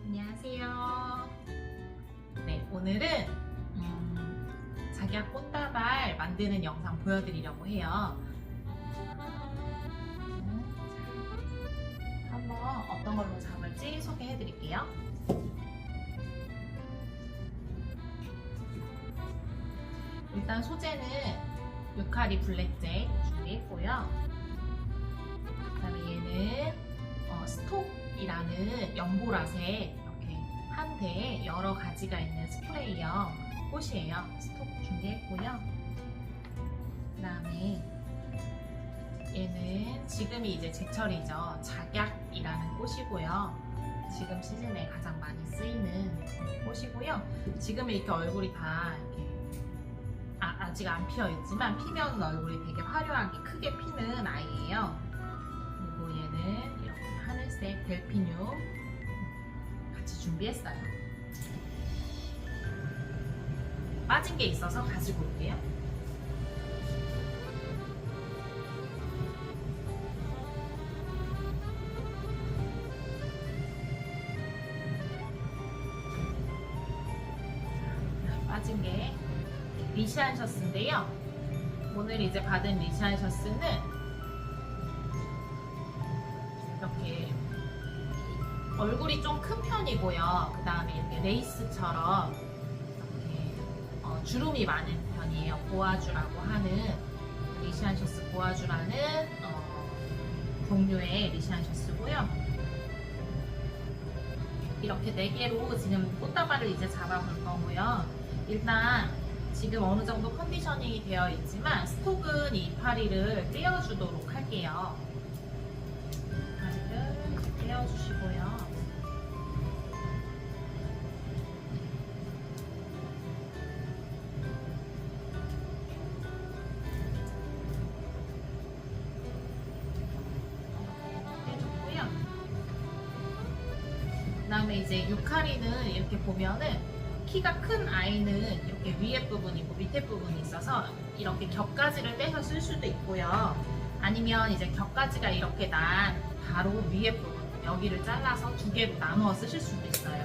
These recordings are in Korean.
안녕하세요. 네, 오늘은 작약 꽃다발 만드는 영상 보여드리려고 해요. 한번 어떤 걸로 잡을지 소개해드릴게요. 일단 소재는 유카리 블랙잭 준비했고요. 그 다음에 얘는 스톡이라는 연보라색 이렇게 한 대에 여러 가지가 있는 스프레이형 꽃이에요. 스톡 준비했고요. 그 다음에 얘는 지금이 이제 제철이죠. 작약이라는 꽃이고요. 지금 시즌에 가장 많이 쓰이는 꽃이고요. 지금 이렇게 얼굴이 다 이렇게 아직 안 피어 있지만 피면 얼굴이 되게 화려하게 크게 피는 아이예요. 그리고 얘는 이렇게 하늘색 델피늄 같이 준비했어요. 빠진 게 있어서 가지고 올게요. 빠진 게 리시안 셔츠인데요. 오늘 이제 받은 리시안 셔츠는 이렇게 얼굴이 좀 큰 편이고요. 그 다음에 이렇게 레이스처럼 이렇게 주름이 많은 편이에요. 보아주라고 하는 리시안 셔츠 보아주라는 종류의 리시안 셔츠고요. 이렇게 4개로 지금 꽃다발을 이제 잡아볼 거고요. 일단 지금 어느 정도 컨디셔닝이 되어 있지만 스톡은 이파리를 떼어주도록 할게요. 이파리를 떼어주시고요. 떼줬고요. 그 다음에 이제 유카리는 이렇게 보면은 키가 큰 아이는 이렇게 위에 부분이고 밑에 부분이 있어서 이렇게 겹가지를 떼서 쓸 수도 있고요. 아니면 이제 겹가지가 이렇게 난 바로 위에 부분 여기를 잘라서 2개로 나누어 쓰실 수도 있어요.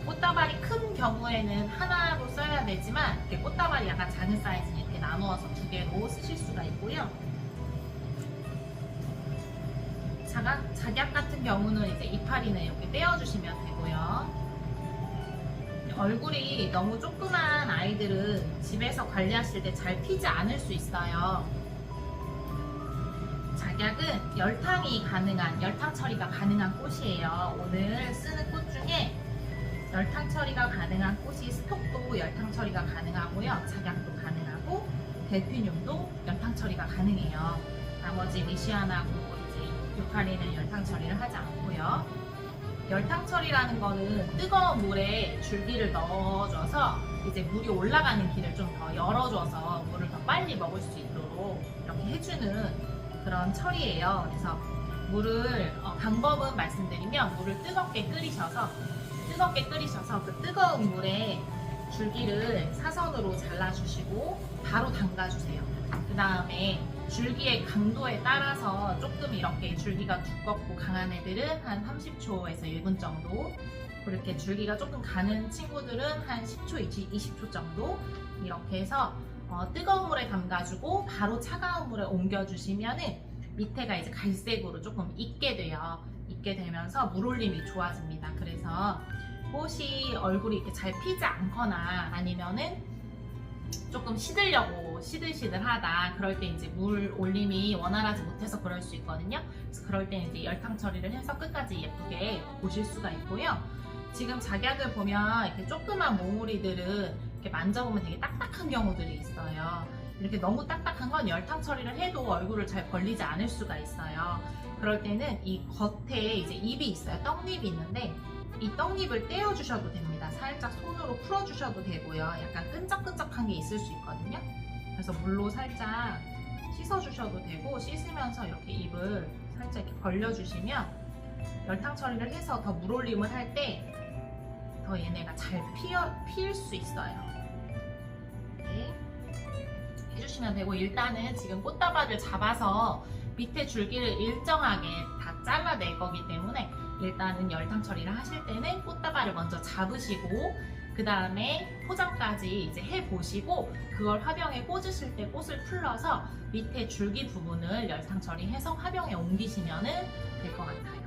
꽃다발이 큰 경우에는 하나로 써야 되지만 이렇게 꽃다발이 약간 작은 사이즈는 이렇게 나누어서 2개로 쓰실 수가 있고요. 작약 같은 경우는 이제 이파리는 이렇게 떼어주시면 되고요. 얼굴이 너무 조그만 아이들은 집에서 관리하실 때 잘 피지 않을 수 있어요. 작약은 열탕 처리가 가능한 꽃이에요. 오늘 쓰는 꽃 중에 열탕 처리가 가능한 꽃이 스톡도 열탕 처리가 가능하고요. 작약도 가능하고 델피늄도 열탕 처리가 가능해요. 나머지 리시안하고 이제 유카리는 열탕 처리를 하지 않고요. 열탕 처리라는 거는 뜨거운 물에 줄기를 넣어줘서 이제 물이 올라가는 길을 좀 더 열어줘서 물을 더 빨리 먹을 수 있도록 이렇게 해주는 그런 처리예요. 그래서 물을 방법은 말씀드리면 물을 뜨겁게 끓이셔서 그 뜨거운 물에 줄기를 사선으로 잘라주시고 바로 담가주세요. 그 다음에 줄기의 강도에 따라서 조금 이렇게 줄기가 두껍고 강한 애들은 한 30초에서 1분 정도, 그렇게 줄기가 조금 가는 친구들은 한 10초, 20초 정도 이렇게 해서 뜨거운 물에 담가주고 바로 차가운 물에 옮겨주시면 밑에가 이제 갈색으로 조금 익게 돼요. 익게 되면서 물올림이 좋아집니다. 그래서 꽃이 얼굴이 이렇게 잘 피지 않거나 아니면은 조금 시들시들하다 그럴 때 이제 물 올림이 원활하지 못해서 그럴 수 있거든요. 그래서 그럴 때 이제 열탕 처리를 해서 끝까지 예쁘게 보실 수가 있고요. 지금 작약을 보면 이렇게 조그만 몽우리들은 이렇게 만져보면 되게 딱딱한 경우들이 있어요. 이렇게 너무 딱딱한 건 열탕 처리를 해도 얼굴을 잘 벌리지 않을 수가 있어요. 그럴 때는 이 겉에 이제 잎이 있어요. 떡잎이 있는데 이 떡잎을 떼어주셔도 됩니다. 살짝 손으로 풀어주셔도 되고요. 약간 끈적끈적한 게 있을 수 있거든요. 그래서 물로 살짝 씻어주셔도 되고 씻으면서 이렇게 잎을 살짝 이렇게 벌려주시면 열탕 처리를 해서 더 물올림을 할 때 더 얘네가 잘 필 수 있어요. 이렇게 해주시면 되고 일단은 지금 꽃다발을 잡아서 밑에 줄기를 일정하게 다 잘라낼 거기 때문에 일단은 열탕 처리를 하실 때는 꽃다발을 먼저 잡으시고 그 다음에 포장까지 이제 해보시고 그걸 화병에 꽂으실 때 꽃을 풀러서 밑에 줄기 부분을 열탕 처리해서 화병에 옮기시면 될 것 같아요.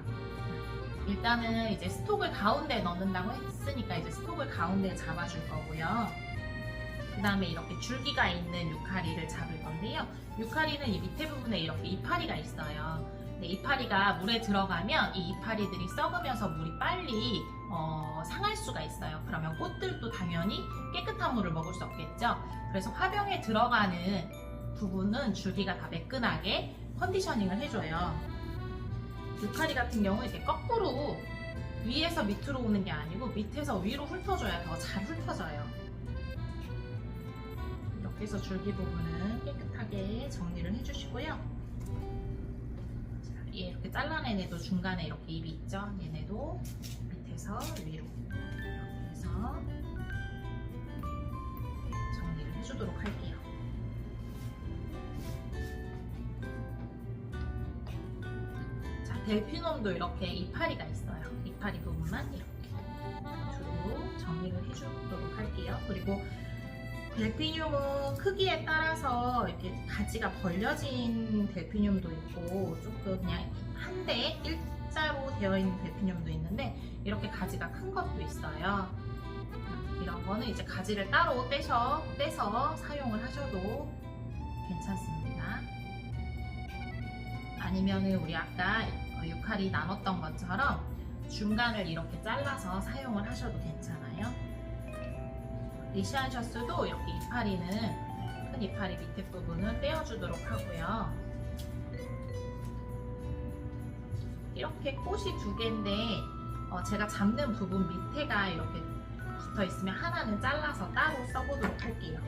일단은 이제 스톡을 가운데 넣는다고 했으니까 이제 스톡을 가운데 잡아줄 거고요. 그 다음에 이렇게 줄기가 있는 유카리를 잡을 건데요. 유카리는 이 밑에 부분에 이렇게 이파리가 있어요. 근데 이파리가 물에 들어가면 이 이파리들이 썩으면서 물이 빨리 상할 수가 있어요. 그러면 꽃들도 당연히 깨끗한 물을 먹을 수 없겠죠. 그래서 화병에 들어가는 부분은 줄기가 다 매끈하게 컨디셔닝을 해줘요. 유카리 같은 경우 이렇게 거꾸로 위에서 밑으로 오는 게 아니고 밑에서 위로 훑어줘야 더 잘 훑어져요. 이렇게 해서 줄기 부분은 깨끗하게 정리를 해주시고요. 얘 이렇게 잘라낸 애도 중간에 이렇게 입이 있죠. 얘네도 밑에서 위로 이렇게 해서 정리를 해주도록 할게요. 델피늄도 이렇게 이파리가 있어요. 이파리 부분만 이렇게 주로 정리를 해주도록 할게요. 그리고 델피늄은 크기에 따라서 이렇게 가지가 벌려진 델피늄도 있고 조금 그냥 한 대에 일자로 되어 있는 델피늄도 있는데 이렇게 가지가 큰 것도 있어요. 이런 거는 이제 가지를 따로 떼서 사용을 하셔도 괜찮습니다. 아니면은 우리 아까 유카리 나눴던 것처럼 중간을 이렇게 잘라서 사용을 하셔도 괜찮아요. 리시안셔스도 이렇게 이파리는 큰 이파리 밑에 부분을 떼어주도록 하고요. 이렇게 꽃이 두 개인데 제가 잡는 부분 밑에가 이렇게 붙어 있으면 하나는 잘라서 따로 써보도록 할게요.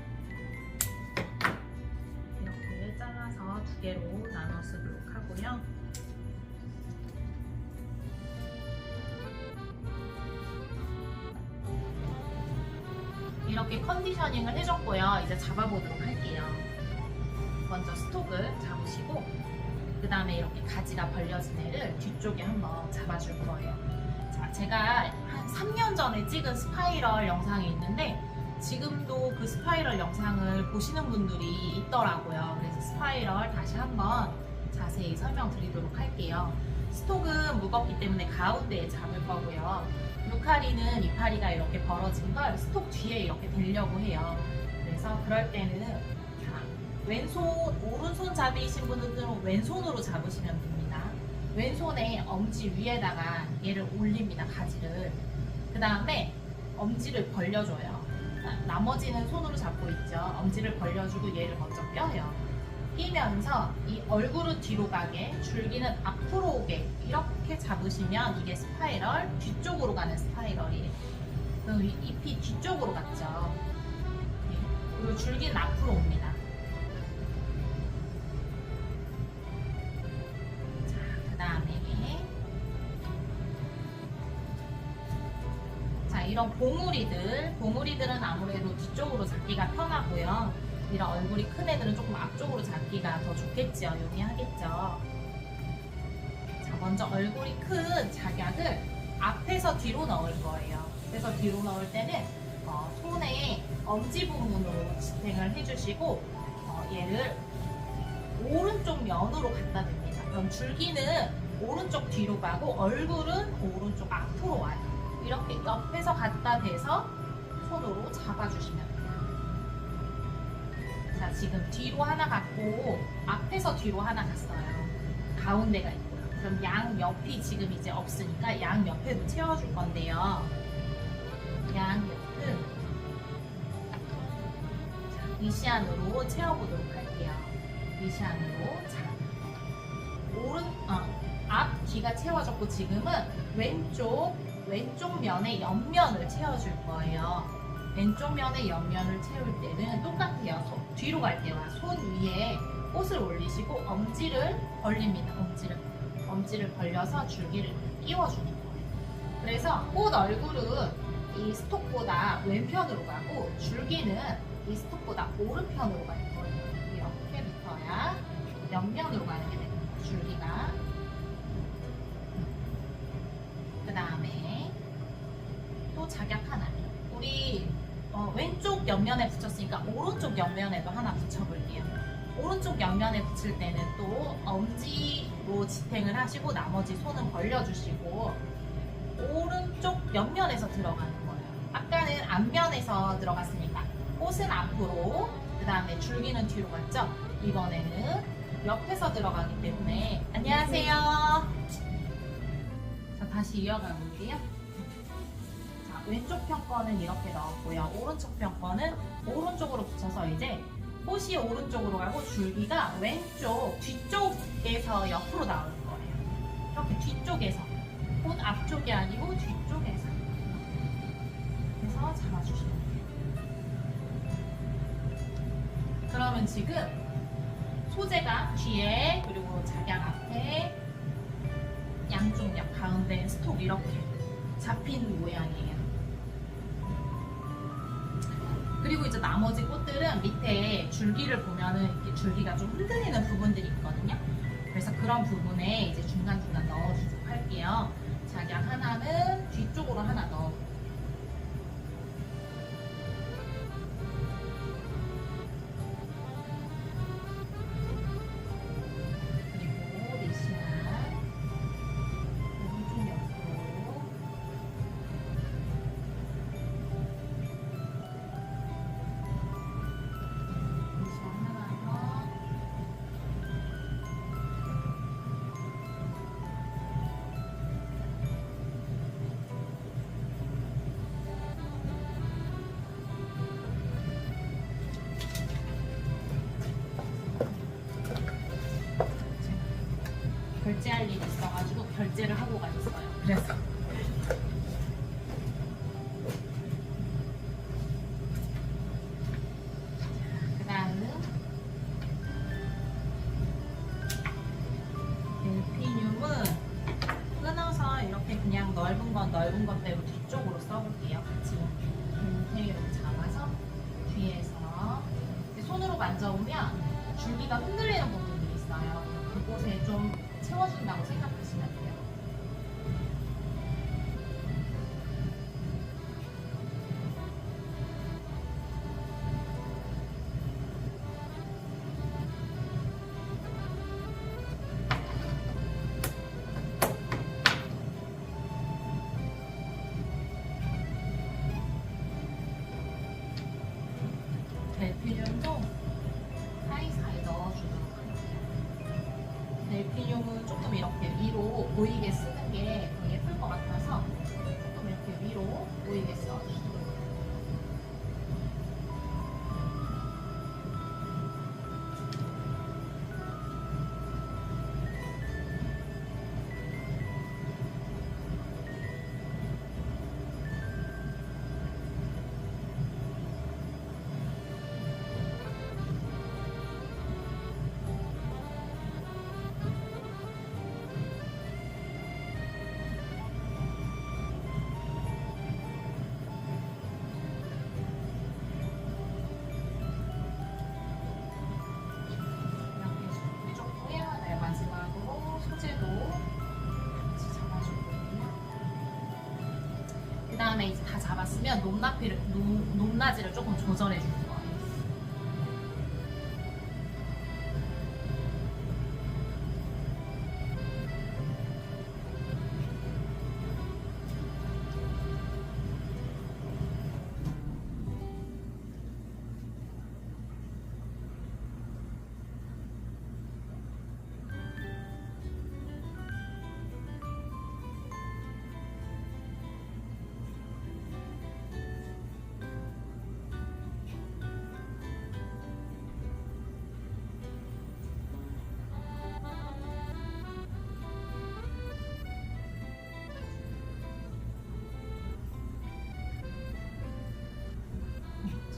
이렇게 잘라서 두 개로 나눠 쓰도록 하고요. 이렇게 컨디셔닝을 해줬고요. 이제 잡아보도록 할게요. 먼저 스톡을 잡으시고 그 다음에 이렇게 가지가 벌려진 애를 뒤쪽에 한번 잡아줄 거예요. 자, 제가 한 3년 전에 찍은 스파이럴 영상이 있는데 지금도 그 스파이럴 영상을 보시는 분들이 있더라고요. 그래서 스파이럴 다시 한번 자세히 설명드리도록 할게요. 스톡은 무겁기 때문에 가운데에 잡을 거고요. 유카리는 이파리가 이렇게 벌어진 걸 스톡 뒤에 이렇게 대려고 해요. 그래서 그럴 때는 자, 오른손잡이이신 분들은 왼손으로 잡으시면 됩니다. 왼손에 엄지 위에다가 얘를 올립니다. 가지를. 그 다음에 엄지를 벌려줘요. 나머지는 손으로 잡고 있죠. 엄지를 벌려주고 얘를 먼저 껴요. 끼면서 이 얼굴은 뒤로 가게, 줄기는 앞으로 오게 이렇게 잡으시면 이게 스파이럴, 뒤쪽으로 가는 스파이럴이에요. 그럼 잎이 뒤쪽으로 갔죠. 그리고 줄기는 앞으로 옵니다. 자, 그 다음에 자, 이런 봉우리들은 아무래도 뒤쪽으로 잡기가 편하고요. 이런 얼굴이 큰 애들은 조금 앞쪽으로 잡기가 더 좋겠죠. 용이하겠죠. 자, 먼저 얼굴이 큰 작약을 앞에서 뒤로 넣을 거예요. 그래서 뒤로 넣을 때는 손에 엄지 부분으로 지탱을 해주시고 얘를 오른쪽 면으로 갖다 댑니다. 그럼 줄기는 오른쪽 뒤로 가고 얼굴은 오른쪽 앞으로 와요. 이렇게 옆에서 갖다 대서 손으로 잡아주시면 돼요. 자, 지금 뒤로 하나 갔고 앞에서 뒤로 하나 갔어요. 가운데가 있고요. 그럼 양 옆이 지금 이제 없으니까 양 옆에도 채워줄 건데요. 양 옆은 리시안으로 채워보도록 할게요. 리시안으로. 자, 앞 뒤가 채워졌고 지금은 왼쪽 면의 옆면을 채워줄 거예요. 왼쪽 면의 옆면을 채울 때는 똑같아요. 뒤로 갈게요. 손 위에 꽃을 올리시고 엄지를 벌립니다. 엄지를 벌려서 줄기를 끼워주는 거예요. 그래서 꽃 얼굴은 이 스톡보다 왼편으로 가고 줄기는 이 스톡보다 오른편으로 갈 거예요. 이렇게 붙어야 옆면으로 가는 게 됩니다. 줄기가. 다음에 또 작약 하나. 우리 왼쪽 옆면에 붙였으니까 오른쪽 옆면에도 하나 붙여볼게요. 오른쪽 옆면에 붙일 때는 또 엄지로 지탱을 하시고 나머지 손은 벌려주시고 오른쪽 옆면에서 들어가는 거예요. 아까는 앞면에서 들어갔으니까 꽃은 앞으로, 그 다음에 줄기는 뒤로 갔죠? 이번에는 옆에서 들어가기 때문에 안녕하세요. 자, 다시 이어가 볼게요. 자, 왼쪽 편 거는 이렇게 넣었고요. 오른쪽 편 거는 오른쪽으로 붙여서 이제 꽃이 오른쪽으로 가고 줄기가 왼쪽 뒤쪽에서 옆으로 나오는 거예요. 이렇게 뒤쪽에서, 꽃 앞쪽이 아니고 뒤쪽에서 그래서 잡아주시면 돼요. 그러면 지금 소재가 뒤에 그리고 작약 앞에 양쪽 옆 가운데 스톡 이렇게 잡힌 모양이에요. 그리고 이제 나머지 꽃들은 밑에 줄기를 보면은 이렇게 줄기가 좀 흔들리는 부분들이 있거든요. 그래서 그런 부분에 이제 중간중간 넣어주도록 할게요. 작약 하나는 뒤쪽으로 하나 넣어. 그리고 리시안 오른쪽 옆으로. 리시안 하나 더. 결제할 일이 있어가지고 결제를 하고 가셨어요. 그래서 그 다음 델피늄은 끊어서 이렇게 그냥 넓은 건 넓은 것대로 뒤쪽으로 써볼게요. 같이 겐테이로 잡아서 뒤에서 손으로 만져보면 줄기가 흔들리는 부분들이 있어요. 그곳에 좀 채워준다고 생각하시면 돼요. 델피늄도 사이사이 넣어주도록 할게요. 델피늄은 조금 이렇게 위로 보이게 쓰는 게 더 예쁠 것 같아서 조금 이렇게 위로 보이게 써주도록. 그 다음에 이제 다 잡았으면 높낮이를 조금 조절해 주는 거예요.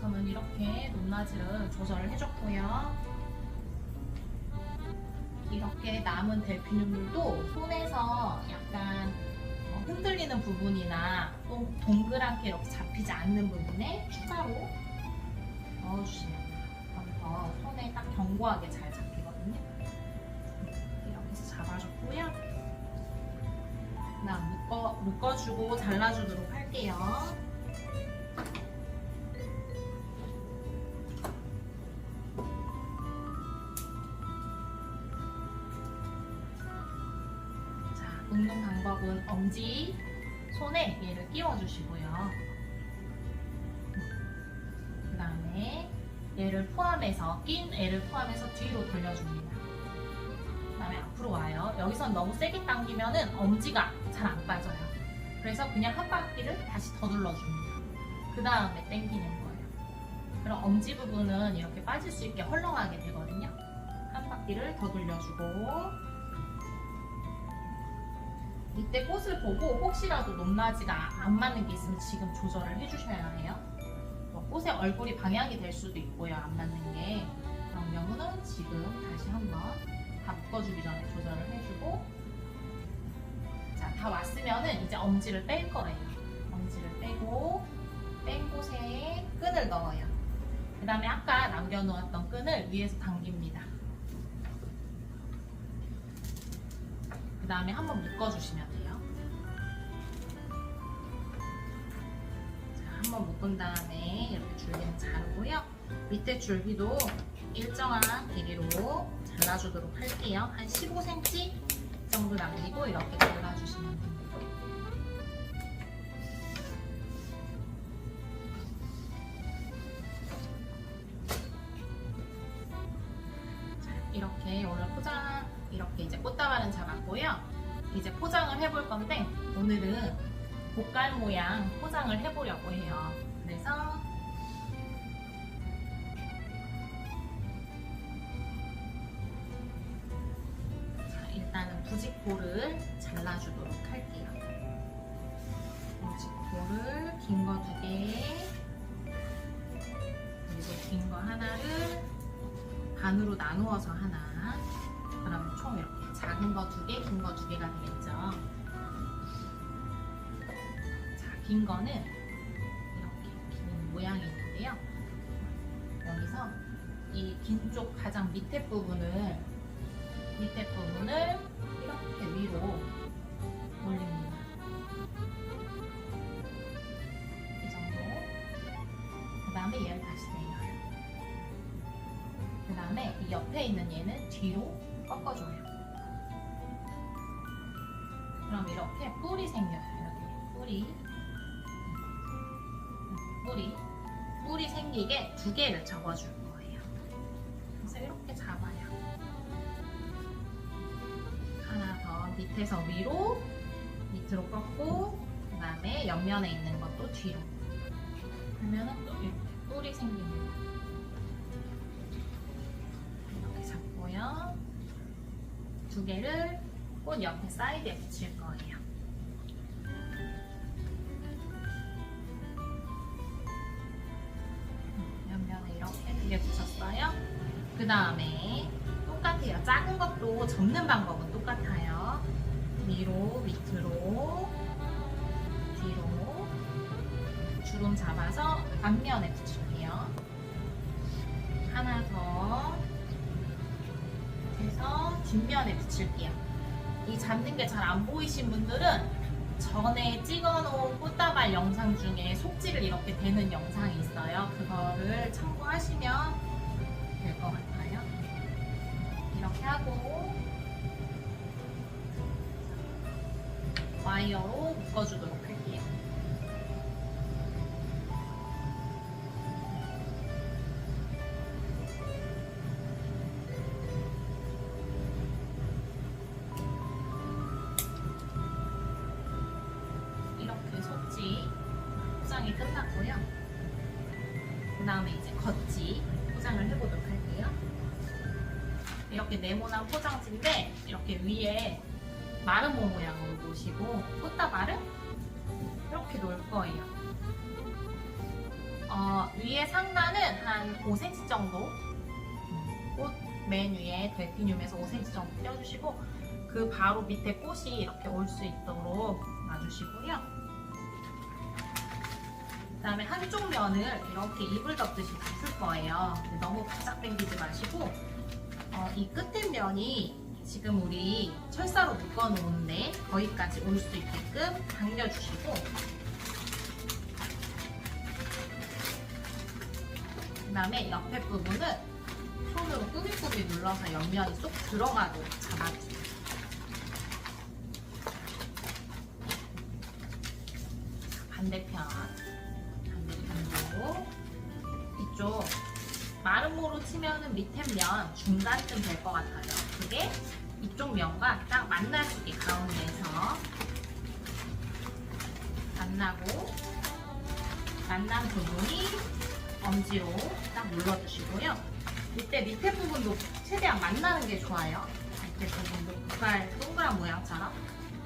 저는 이렇게 높낮이를 조절을 해줬고요. 이렇게 남은 델피늄들도 손에서 약간 흔들리는 부분이나 또 동그랗게 이렇게 잡히지 않는 부분에 추가로 넣어주시면 돼요. 그럼 더 손에 딱 견고하게 잘 잡히거든요. 이렇게 해서 잡아줬고요. 그다음 묶어주고 잘라주도록 할게요. 자, 묶는 방법은 엄지 손에 얘를 끼워주시고요. 그 다음에 얘를 포함해서 낀 애를 포함해서 뒤로 돌려줍니다. 그 다음에 앞으로 와요. 여기선 너무 세게 당기면은 엄지가 잘 안 빠져요. 그래서 그냥 한 바퀴를 다시 더 눌러줍니다. 그 다음에 당기는 거예요. 그럼 엄지 부분은 이렇게 빠질 수 있게 헐렁하게 되거든요. 한 바퀴를 더 돌려주고, 이때 꽃을 보고 혹시라도 높낮이가 안 맞는 게 있으면 지금 조절을 해주셔야 해요. 꽃의 얼굴이 방향이 될 수도 있고요, 안 맞는 게. 그런 경우는 지금 다시 한번 다 묶어주기 전에 조절을 해주고, 자, 다 왔으면은 이제 엄지를 뺄 거예요. 엄지를 빼고, 뺀 곳에 끈을 넣어요. 그 다음에 아까 남겨놓았던 끈을 위에서 당깁니다. 그 다음에 한번 묶어주시면 돼요. 자, 한번 묶은 다음에 이렇게 줄기는 자르고요. 밑에 줄기도 일정한 길이로 잘라주도록 할게요. 한 15cm 정도 남기고 이렇게 잘라주시면 됩니다. 자, 이렇게 오늘 포장, 이렇게 이제 꽃다발은 잡았고요. 이제 포장을 해볼 건데 오늘은 보깔 모양 포장을 해보려고 해요. 그래서 일단은 부직포를 잘라주도록 할게요. 부직포를 긴 거 2개, 그리고 긴 거 하나를 반으로 나누어서 하나, 그러면 총 이렇게 작은 거 2개, 긴 거 2개가 되겠죠. 자, 긴 거는 이렇게 긴 모양이 있는데요. 여기서 이 긴 쪽 가장 밑에 부분을 이렇게 위로 올립니다. 이 정도. 그 다음에 얘를 다시 내려요. 그 다음에 이 옆에 있는 얘는 뒤로 꺾어줘요. 그럼 이렇게 뿔이 생겨요. 여기 뿔이 생기게 2개를 접어줄 거예요. 그래서 이렇게 잡아요. 하나 더 밑에서 위로, 밑으로 꺾고, 그 다음에 옆면에 있는 것도 뒤로 하면은 또 이렇게 뿔이 생깁니다. 이렇게 잡고요. 2개를 꽃 옆에 사이드에 붙일 거예요. 옆면에 이렇게 2개 붙였어요. 그 다음에 똑같아요. 작은 것도 접는 방법은 똑같아요. 위로, 밑으로, 뒤로 주름 잡아서 앞면에 붙일게요. 하나 더 해서 뒷면에 붙일게요. 이 잡는 게 잘 안 보이신 분들은 전에 찍어놓은 꽃다발 영상 중에 속지를 이렇게 대는 영상이 있어요. 그거를 참고하시면 될 것 같아요. 이렇게 하고 와이어로 묶어주도록 할게요. 이렇게 속지 포장이 끝났고요. 그 다음에 이제 겉지 포장을 해보도록 할게요. 이렇게 네모난 포장지인데 이렇게 위에 마름모 모양으로 놓으시고 꽃다발을 이렇게 놓을 거예요. 위에 상단은 한 5cm 정도, 꽃 맨 위에 델피늄에서 5cm 정도 띄워주시고 그 바로 밑에 꽃이 이렇게 올 수 있도록 놔주시고요. 그 다음에 한쪽 면을 이렇게 이불 덮듯이 덮을 거예요. 너무 바짝 당기지 마시고 이 끝에 면이 지금 우리 철사로 묶어 놓은데 거기까지 올 수 있게끔 당겨주시고, 그 다음에 옆에 부분은 손으로 꾸깃꾸깃 눌러서 옆면이 쏙 들어가도록 잡아주세요. 반대편도 이쪽 마름모로 치면은 밑에 면 중간쯤 될 것 같아요. 그게 이쪽 면과 딱 만나주게 가운데에서 만난 부분이 엄지로 딱 눌러주시고요. 밑에 부분도 최대한 만나는 게 좋아요. 밑에 부분도 국갈 동그란 모양처럼.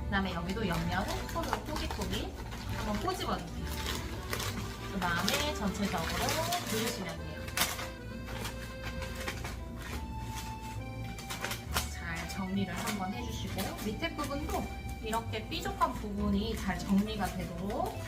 그 다음에 여기도 옆면은 손으로 꾸깃꾸깃 한번 꼬집어주세요. 그 다음에 전체적으로 두르시면 돼요. 잘 정리를 한번 해주시고, 밑에 부분도 이렇게 삐죽한 부분이 잘 정리가 되도록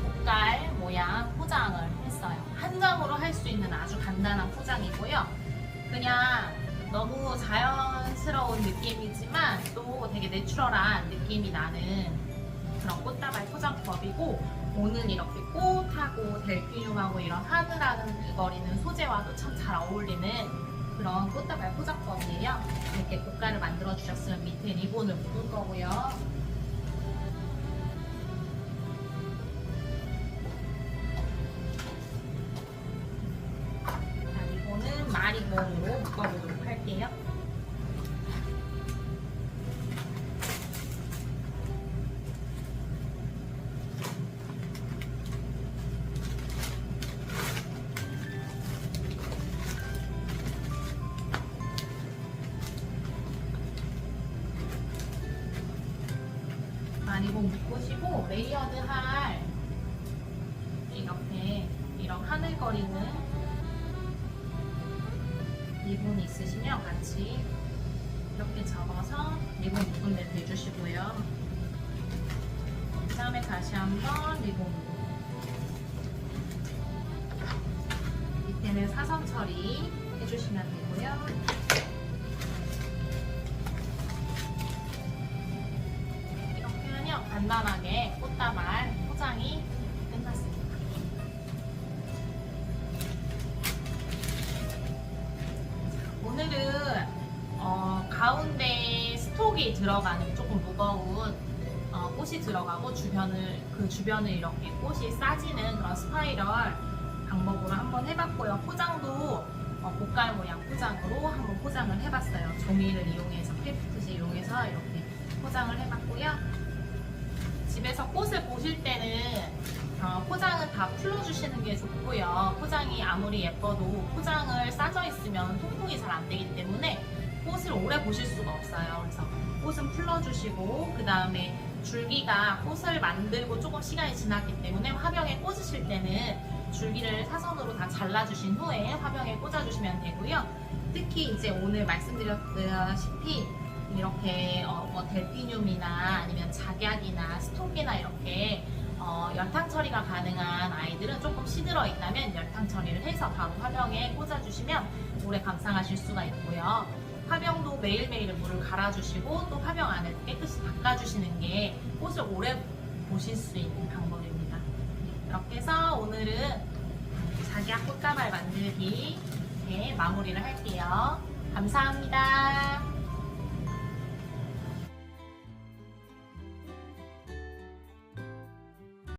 국갈 모양 포장을 했어요. 한 장으로 할 수 있는 아주 간단한 포장이고요. 그냥 너무 자연스러운 느낌이지만 또 되게 내추럴한 느낌이 나는 그런 꽃다발 포장법이고, 오늘 이렇게 꽃하고 델피늄하고 이런 하늘하늘거리는 소재와도 참 잘 어울리는 그런 꽃다발 포장법이에요. 이렇게 꽃갈을 만들어 주셨으면 밑에 리본을 묶을 거고요. 마리봉으로 묶어보도록 할게요. 마리봉 묶으시고, 레이어드 할 이렇게 이런 하늘거리는 리본이 있으시면 같이 이렇게 접어서 리본 묶은 데 대주시고요. 그 다음에 다시 한번 리본 밑에는 사선 처리 해주시면 되고요. 이렇게 하면 간단하게 꽃다발 포장이 끝났습니다. 오늘은 가운데 스톡이 들어가는 조금 무거운 꽃이 들어가고 그 주변을 이렇게 꽃이 싸지는 그런 스파이럴 방법으로 한번 해봤고요. 포장도 꽃갈 모양 포장으로 한번 포장을 해봤어요. 종이를 이용해서, 크래프트지 이용해서 이렇게 포장을 해봤고요. 집에서 꽃을 보실 때는 포장은 다 풀어주시는 게 좋고요. 포장이 아무리 예뻐도 포장을 싸져 있으면 통풍이 잘 안 되기 때문에 꽃을 오래 보실 수가 없어요. 그래서 꽃은 풀어주시고, 그 다음에 줄기가 꽃을 만들고 조금 시간이 지났기 때문에 화병에 꽂으실 때는 줄기를 사선으로 다 잘라주신 후에 화병에 꽂아주시면 되고요. 특히 이제 오늘 말씀드렸다시피 이렇게 델피늄이나 아니면 작약이나 스톡이나 이렇게 열탕 처리가 가능한 아이들은 조금 시들어 있다면 열탕 처리를 해서 바로 화병에 꽂아주시면 오래 감상하실 수가 있고요. 화병도 매일매일 물을 갈아주시고 또 화병 안을 깨끗이 닦아주시는 게 꽃을 오래 보실 수 있는 방법입니다. 이렇게 해서 오늘은 작약 꽃다발 만들기 마무리를 할게요. 감사합니다.